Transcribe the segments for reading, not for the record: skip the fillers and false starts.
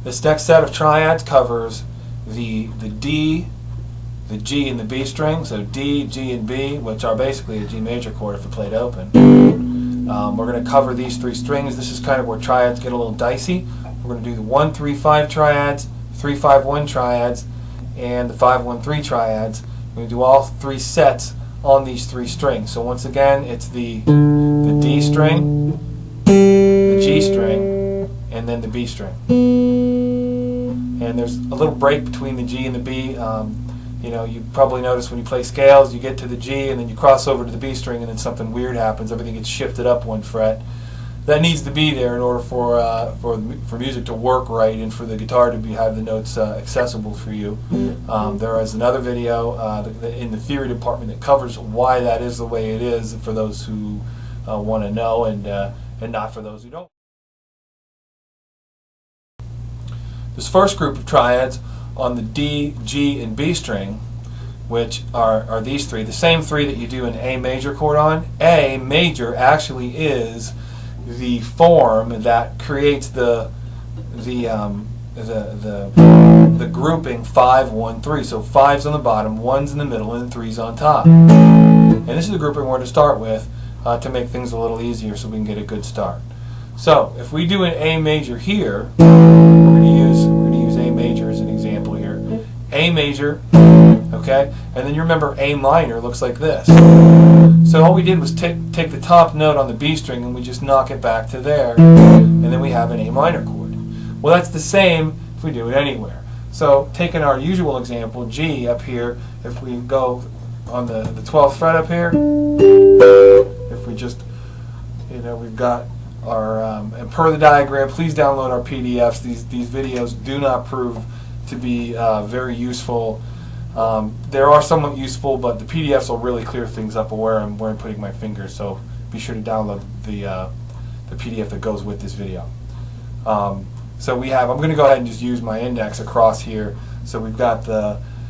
This next set of triads covers the D, the G, and the B string. So D, G, and B, which are basically a G major chord if it played open. We're going to cover these three strings. This is kind of where triads get a little dicey. We're going to do the 1-3-5 triads, 3-5-1 triads, and the 5-1-3 triads. We're going to do all three sets on these three strings. So once again, it's the D string, the G string, and then the B string. And there's a little break between the G and the B. You know, you probably notice when you play scales, you get to the G and then you cross over to the B string and then something weird happens. Everything gets shifted up one fret. That needs to be there in order for music to work right and for the guitar to have the notes accessible for you. There is another video in the theory department that covers why that is the way it is for those who want to know and not for those who don't. This first group of triads on the D, G, and B string, which are these three, the same three that you do an A major chord on. A major actually is the form that creates the grouping 5-1-3. So 5's on the bottom, 1's in the middle, and 3's on top. And this is the grouping we're going to start with to make things a little easier so we can get a good start. So if we do an A major here, we're going to use A major as an example here. A major, okay, and then you remember A minor looks like this. So all we did was take the top note on the B string and we just knock it back to there, and then we have an A minor chord. Well, that's the same if we do it anywhere. So taking our usual example, G up here, if we go on the 12th fret up here, if we just, you know, we've got our, and per the diagram, please download our PDFs. These videos do not prove to be very useful. They are somewhat useful, but the PDFs will really clear things up of where I'm putting my fingers. So be sure to download the PDF that goes with this video. So we have. I'm going to go ahead and just use my index across here. So we've got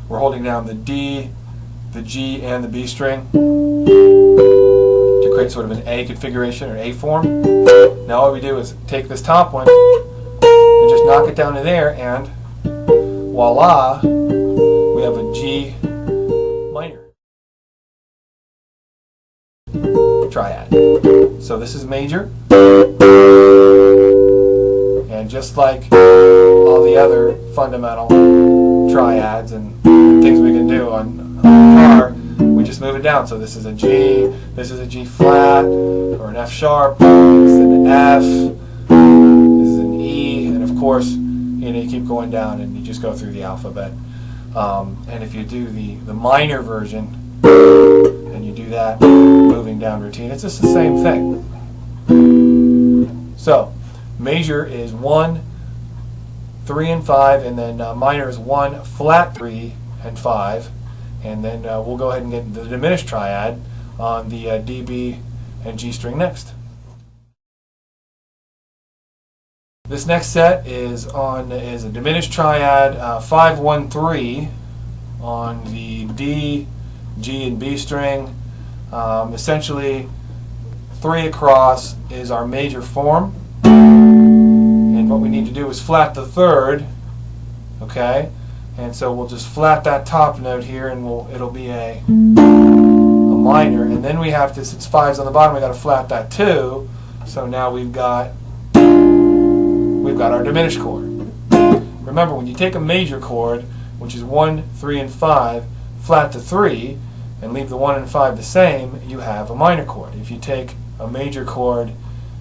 we're holding down the D, the G, and the B string to create sort of an A configuration or A form. Now all we do is take this top one and just knock it down to there, and voila, we have a G minor triad. So this is major, and just like all the other fundamental triads and things we can do on guitar, we just move it down. So this is a G, this is a G flat, or an F sharp, this is an F, this is an E, and of course, you know, you keep going down and you just go through the alphabet. And if you do the minor version, and you do that moving down routine, it's just the same thing. So major is 1, 3, and 5, and then minor is 1, flat 3, and 5. And then we'll go ahead and get the diminished triad on the D, B, and G string next. This next set is a diminished triad 5-1-3 on the D, G, and B string. Essentially, 3 across is our major form, and what we need to do is flat the 3rd. Okay. And so we'll just flat that top note here, and it'll be a minor. And then we have to, since 5's on the bottom, we got to flat that 2. So now we've got our diminished chord. Remember, when you take a major chord, which is 1, 3, and 5, flat the 3, and leave the 1 and 5 the same, you have a minor chord. If you take a major chord,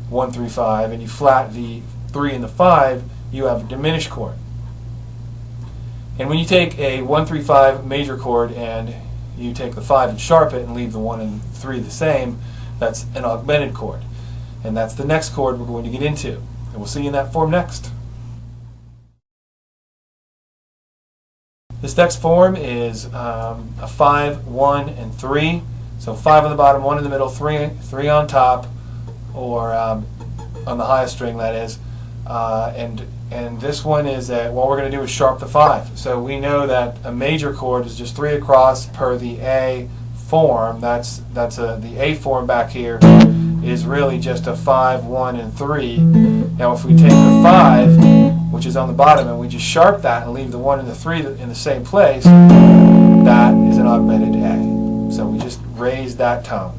1, 3, 5, and you flat the 3 and the 5, you have a diminished chord. And when you take a 1, 3, 5 major chord and you take the 5 and sharp it and leave the 1 and 3 the same, that's an augmented chord. And that's the next chord we're going to get into. And we'll see you in that form next. This next form is a 5, 1, and 3. So 5 on the bottom, 1 in the middle, 3 on top, or on the highest string, that is. And this one is what we're going to do is sharp the 5. So we know that a major chord is just 3 across per the A form. The A form back here is really just a 5, 1, and 3. Now if we take the 5 which is on the bottom, and we just sharp that and leave the 1 and the 3 in the same place, that is an augmented A. So we just raise that tone.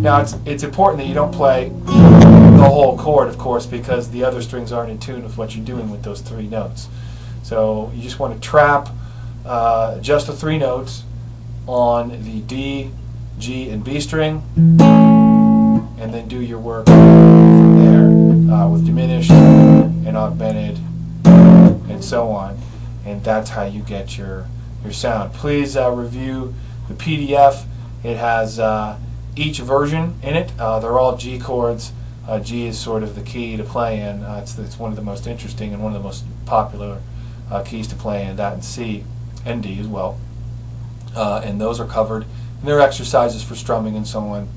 Now it's important that you don't play the whole chord, of course, because the other strings aren't in tune with what you're doing with those 3 notes. So you just want to trap just the 3 notes on the D, G, and B string, and then do your work from there with diminished and augmented and so on. And that's how you get your sound. Please review the PDF. It has each version in it. They're all G chords. G is sort of the key to play in. It's one of the most interesting and one of the most popular keys to play in, that and C and D as well. And those are covered. And there are exercises for strumming and so on.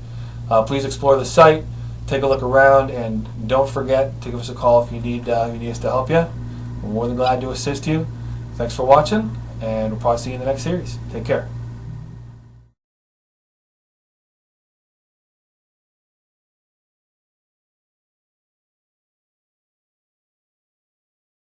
Please explore the site, take a look around, and don't forget to give us a call if you need us to help you. We're more than glad to assist you. Thanks for watching, and we'll probably see you in the next series. Take care.